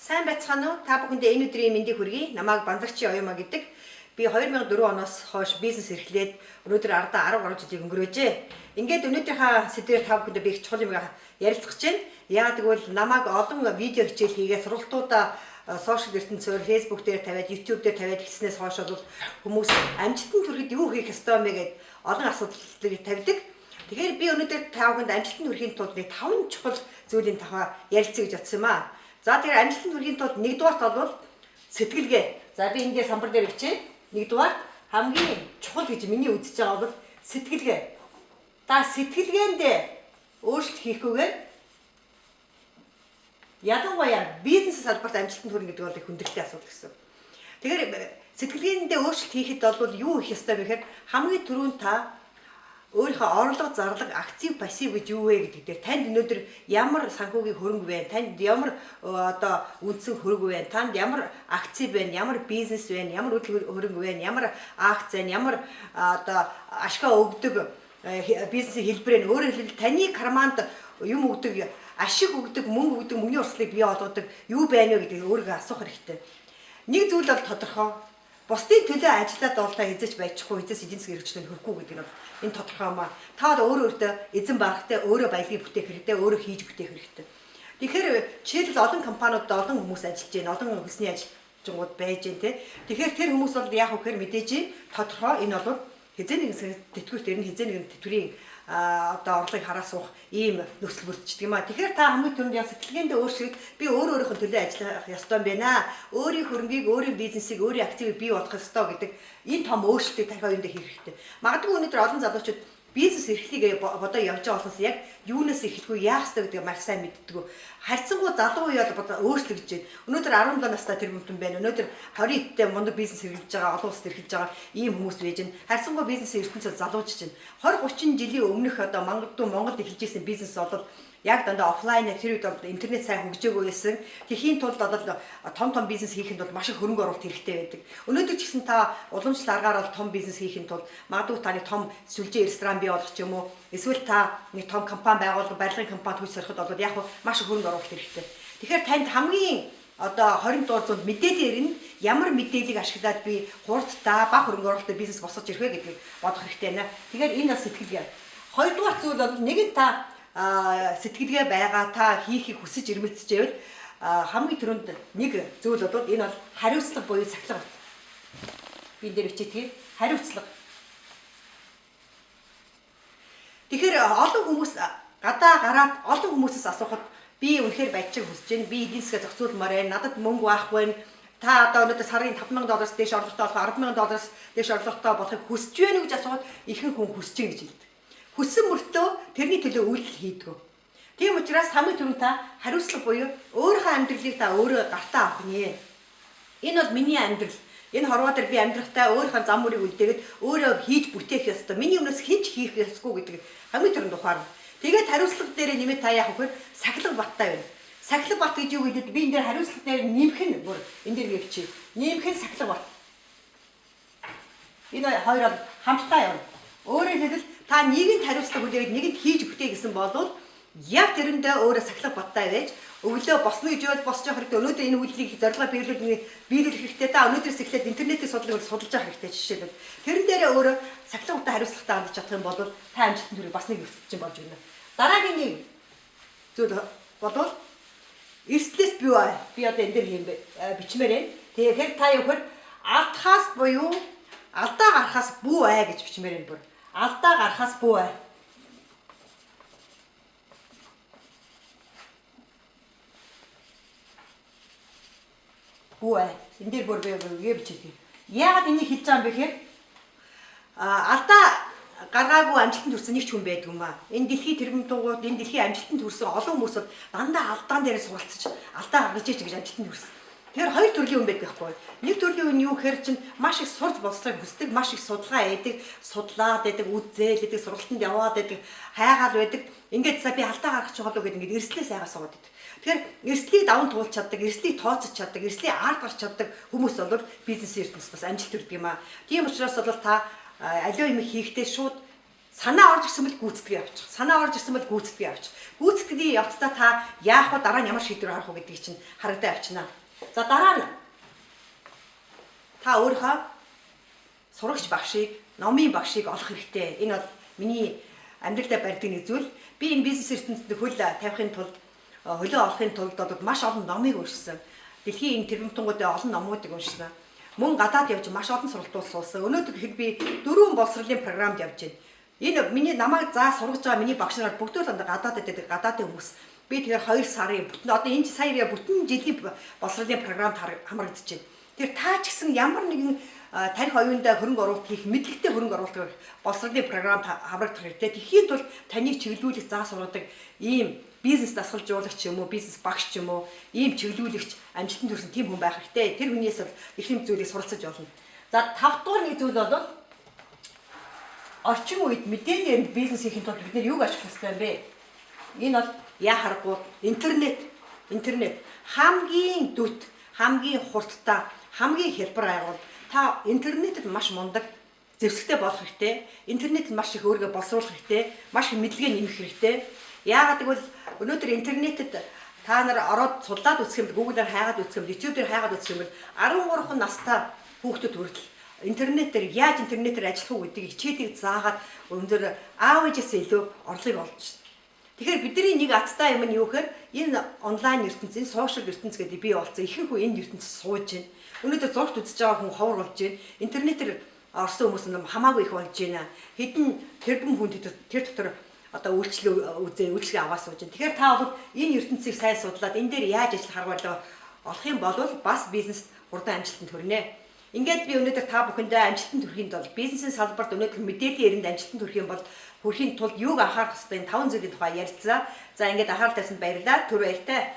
Сайн байцгаана уу? Та бүхэндээ энэ өдрийн мэндийг хүргэе. Намайг Банзагчийн Оюума гэдэг. Би 2004 оноос хойш бизнес эрхлээд өнөөдөр ардаа 10 гаруй жилийг өнгөрөөжээ. Ингээд өнөөдрийнхээ сэдвээр та бүхэндээ би их чухал юм ярилцах гэж байна. Яагаад гэвэл намайг олон видео хичээл хийгээд сургалтуудаа сошиал ертөнцөөр Facebook дээр тавиад, YouTube дээр тавиад хэлснээс хойш бол хүмүүс амжилтанд хүрэхэд юу хийх ёстой юм бэ гэдэг олон асуудлыг тавьдаг. Тэгэхээр би өнөөдөр та бүхэнд амжилтанд хүрэхийн тулд 5 чухал зүйлийн тухай ярилцъя гэж бодсон юм аа. За тэгэхээр амжилтанд хүрэхийн тулд нэгдүгээрт бол сэтгэлгээ. За би эндээ самбар дээр бичээ. Нэгдүгээр хамгийн чухал гэж миний үзэж байгаа бол сэтгэлгээ. Та сэтгэлгээнд өөрчлөлт хийхгүйгээр ялангуяа бизнес салбарт амжилтанд хүрэх гэдэг бол их хүндрэлтэй асуудал гэсэн. Тэгэхээр сэтгэлгээндээ өөрчлөлт хийхэд бол юу хийх ёстой вэ гэхээр хамгийн түрүүнд та өөрийнхөө орлого, зарлага, актив, пассив гэж юу вэ гэдэг дээр танд өнөөдөр ямар санхүүгийн хөрөнгө байна, танд ямар үндсэн хөрөнгө байна, танд ямар акци байна, ямар бизнес байна, ямар үйл хөрөнгө байна, ямар акц байна, ямар ашгаа өгдөг бизнесийн хэлбэр нь өөрөөр хэлбэл таны карманд юм өгдөг, ашиг өгдөг, мөнгө өгдөг, мөнгөний урсгалыг бий болгодог юу байна вэ гэдгийг өөрийгөө асуух хэрэгтэй. Нэг зүйл бол тодорхой. Бусдын төлөө ажиллаад бол та хязгаарч байчихгүй, хязгаарч эдийн засгийн хэрэгчлэн хөрөхгүй гэдэг нь энэ тодорхой юм аа. Та өөртөө эзэн багтай, өөрөө баялагийг бүтээх хэрэгтэй, өөрөө хийж бүтээх хэрэгтэй. Тэгэхээр жишээлбэл олон компаниудад олон хүмүүс ажиллаж байна, олон хүнсний ажилчид байж байна те. Тэгэхээр тэр хүмүүс бол яах вэ гэхээр мэдээж тодорхой энэ бол хязгаар нэгэн тэтгэврт ирнэ, хязгаар нэгэн тэтгэврийн орлогыг хараа суух ийм нөхцөл бүрдчихдэг юм аа. Тэгэхээр та хамгийн түрүүнд яг сэтгэлгээндээ өөрчлөлт би өөрийнхөө төлөө ажиллах ёстой юм байна. Өөрийн хөрөнгийг, өөрийн бизнесийг, өөрийн активыг бий болгох ёстой гэдэг энэ том өөрчлөлтийг дахиад юундаа хийх хэрэгтэй. Магадгүй өнөөдөр олон залуучууд бизнес эрхлийг бодоо явж байгаа болохоос яг юунаас эхлэх вэ, яах ёстой гэдгийг маш сайн мэддэг. Харьцангуй залуу үе бол өөрчлөгдөж байна. Өнөөдөр 17 настай тэр хүмүүс байна. Өнөөдөр 20 эдтэй мундаг бизнес эрхэлж байгаа, олон улсад эрхэлж байгаа ийм хүмүүс байж байна. Харьцангуй бизнесийн ертөнцид залуужж байна. 20 30 жилийн өмнөх магадгүй Монголд эхэлж ирсэн бизнес бол яг дандаа офлайн тэр үед бол интернет сайн хөгжөөгүй байсан. Тэхийн тулд бол том бизнес хийхэд бол маш их хөрөнгө оруулалт хэрэгтэй байдаг. Өнөөдөр ч гэсэн та уламжлал аргаар бол том бизнес хийхэд тулд магадгүй та нэг том сүлжээ ресторан бий болгох юм уу? Эсвэл та нэг том компани байгуулах, барилгын компанид хүч сориход бол яг маш их хөрөнгө оруулалт хэрэгтэй. Тэгэхээр танд хамгийн 20 дугаар зуунд мэдээлэл ирнэ. Ямар мэдээллийг ашиглаад би хурдтай бага хөрөнгө оруулалттай бизнес босгож ирэх вэ гэдгийг бодох хэрэгтэй байна. Тэгэхээр энэ бас сэтгэлгээ. Хоёрдугаар зүйл бол нэг нь та сэтгэлгээ байгаа та хийхийг хүсэж ирмэлцжээвэл хамгийн түрүүнд нэг зүйл бол энэ бол хариуцлага буюу сахилга. Би энэ дээр бичээдгийг хариуцлага. Тэгэхээр олон хүмүүс гадаа гараад олон хүмүүсээс асуухад би үнэхээр баяжиг хүсэж байна. Би эдийн засгаа зохицуулмаар байна. Надад мөнгө байхгүй. Та өнөөдөр сарын $5,000 дээш орлоготой болох $10,000 дээш орлоготой болохыг хүсэж байна гэж асуухад ихэнх хүн хүсэж байна гэж хэлдэг. Хүссэн мөртөө тэрний төлөө үйлдэл хийдэг. Тийм учраас хамгийн түрүүнд та хариуцлага буюу өөрийнхөө амьдралыг та өөрөө гартаа авах нэ. Энэ бол миний амьдрал. Энэ хорвоо дээр би амьдрахтаа өөрийнхөө зам мөрийг үлдээгээд өөрөө хийж бүтээх ёстой. Миний өмнөөс хинч хийх ёсгүй гэдэг хамгийн түрүүнд ухаарна. Тэгээд хариуцлага дээр нэмээд та яах вэ? Сахилга баттай байна. Сахилга бат гэж юу гэдэг би энэ дээр хариуцлага дээр нэмэх нь бүр энэ дээр гэвчээ. Нэмэх нь сахилга бат. Энэ хоёр бол хамтдаа явна. Өөрөөр хэлбэл та нэгэнд хариуцлага хүлээгээд нэгэнд хийж бүтээ гэсэн бол яг тэрэндээ өөрөө сахилга баттай байж өглөө босно гэж бол босч явах хэрэгтэй. Өнөөдөр энэ үйлдэлийг зорилгоо биелүүлэх хэрэгтэй. Та өнөөдрөөс эхлээд интернетийн судалгааг судалж явах хэрэгтэй жишээлбэл. Тэрэн дээрээ өөрөө сахилга баттай хариуцлагатай хандж чадах юм бол та амжилтанд хүрэх бас нэг өсөж чинь болж байна. Дараагийн нэг зүйл бол эрсдлээс бий бай. Би одоо энэ дээр юм бичмээр байна. Тэгэхээр та юу гэхээр алдахаас буюу алдаа гарахаас бүү ай гэж бичмээр байна бүр. Алдаа гарахаас бүү ай. Бүү ай. Энд дээр бүр би бичээгүй. Яагаад энийг хэлж байгаа юм бэ гэхээр алдаа гаргаагүй амжилтанд хүрсэн нэг ч хүн байдаг юм аа. Энэ дэлхийн тэрбумтуугууд, энэ дэлхийн амжилтанд хүрсэн олон хүмүүс бол дандаа алдаан дээр суралцж алдаа гаргаж ич гэж амжилтанд хүрсэн. Тэгэхээр хоёр төрлийн хүн байдаг байхгүй. Нэг төрлийн хүн юу гэхээр чинь маш их сурж болцохыг хүсдэг, маш их судалгаа хийдэг, судлаад байдаг, үзээлдэг, сургалтанд яваад байдаг, хайгаал байдаг. Ингээд за би алдаа гаргах чухал уу гэдэг ингээд эрслээс айгаа суугаад байдаг. Тэгэхээр эрслийг даван туулж чаддаг, эрслийг тооцож чаддаг, эрслийн ард гарч чаддаг хүмүүс бол бизнес ертөнцид бас амжилт хүрдэг юм аа. Тийм учраас бол та аливаа юм хийхдээ шууд Санаа орж ирсэн бол гүйцэтгэе авчих. Санаа орж ирсэн бол гүйцэтгэе авчих. Гүйцэтгэлийн явцдаа та яах вэ, дараа нь ямар шийдвэр гаргах вэ гэдгийг чинь харагдаа авчина. За дараа нь та өөрийнхөө сурагч багшийг, номын багшийг олох хэрэгтэй. Энэ бол миний амьдралдаа барьдаг нэг зүйл. Би энэ бизнес ертөнцид хөл тавихын тулд, хөлөө олохын тулд бол маш олон номыг уншсан. Дэлхийн энэ тэрбумтангуудын олон номуудыг уншсан. Мөн гадаад явж маш олон сургалтууд суулсан. Өнөөдөр хэд би 4 боловсролын програмд явж байна. Энэ миний намайг сургаж байгаа миний багш нар бүгд л гадаадд байдаг гадаадын хүмүүс. Би тэгэхээр 2 сарын бүтэн одоо энэ сая бүтэн жилийн боловсролын програмд хамрагдаж байна. Тэр та ч гэсэн ямар нэгэн тарих оюундаа хөрөнгө оруулалт хийх, мэдлэгтэй хөрөнгө оруулалт хийх боловсролын програмд хамрагдах хэрэгтэй. Тэхийн тулд таныг чиглүүлэх сургадаг ийм бизнес дасгалжуулагч юм уу, бизнес багш ч юм уу, ийм чиглүүлэгч амжилтанд хүрсэн тийм хүн байх хэрэгтэй. Тэр хүнээс л их юм зүйлийг суралцаж болно. За 5 дугаар нэг зүйл бол орчин үед мэдээллийн бизнес хийхин тулд бид нэр юуг ашиглах хэрэгтэй юм бэ? Энэ бол яа харахгүй интернет хамгийн дүт, хамгийн хурдтай, хамгийн хялбар агуул та интернетэд маш мундаг зэвсэгтэй болох хэрэгтэй. Интернетэд маш их өөрийгөө боловсруулах хэрэгтэй. Маш их мэдлэгээ нэмэх хэрэгтэй. Яагаад гэвэл өнөөдөр интернетэд та нар ороод судлаад үзэх юм, Google-аар хайгаад үзэх юм, YouTube-ээр хайгаад үзэх юм бол 13 настай хүүхдүүд хүртэл интернетээр яаж интернетээр ажиллах уу гэдгийг хичээдэг заагаад өнөөдөр аав ээжээс илүү орлогыг олж байна. Тэгэхээр бидний нэг аттай юм нь юу гэхээр энэ онлайн ертөнцийн сошиал ертөнц гэдэг бий болсон. Ихэнх хүн энэ ертөнцид сууж байна. Өнөөдөр зургт үзэж байгаа хүн ховор болж байна. Интернетээр орсон хүмүүс нь хамаагүй их болж байна. Хэдэн тэрбум хүн тэр дотор одоо үйлчлэгээ аваад сууж байна. Тэгэхээр та бол энэ ертөнцийг сайн судлаад энэ дээр яаж ажиллах арга олох юм бол бас бизнес хурдан амжилтанд хүрнэ. Ингээд би өнөөдөр та бүхэндээ амжилтанд хүрэхин тулд бизнесийн салбарт өнөөдөр мэдээллийн эринд амжилтанд хүрэх юм бол хүрэхин тулд юуг анхаарах ёстой энэ 5 зүйлийн тухай ярилцлаа. За ингээд анхаарал тавьсанд баярлалаа. Түр баяртай.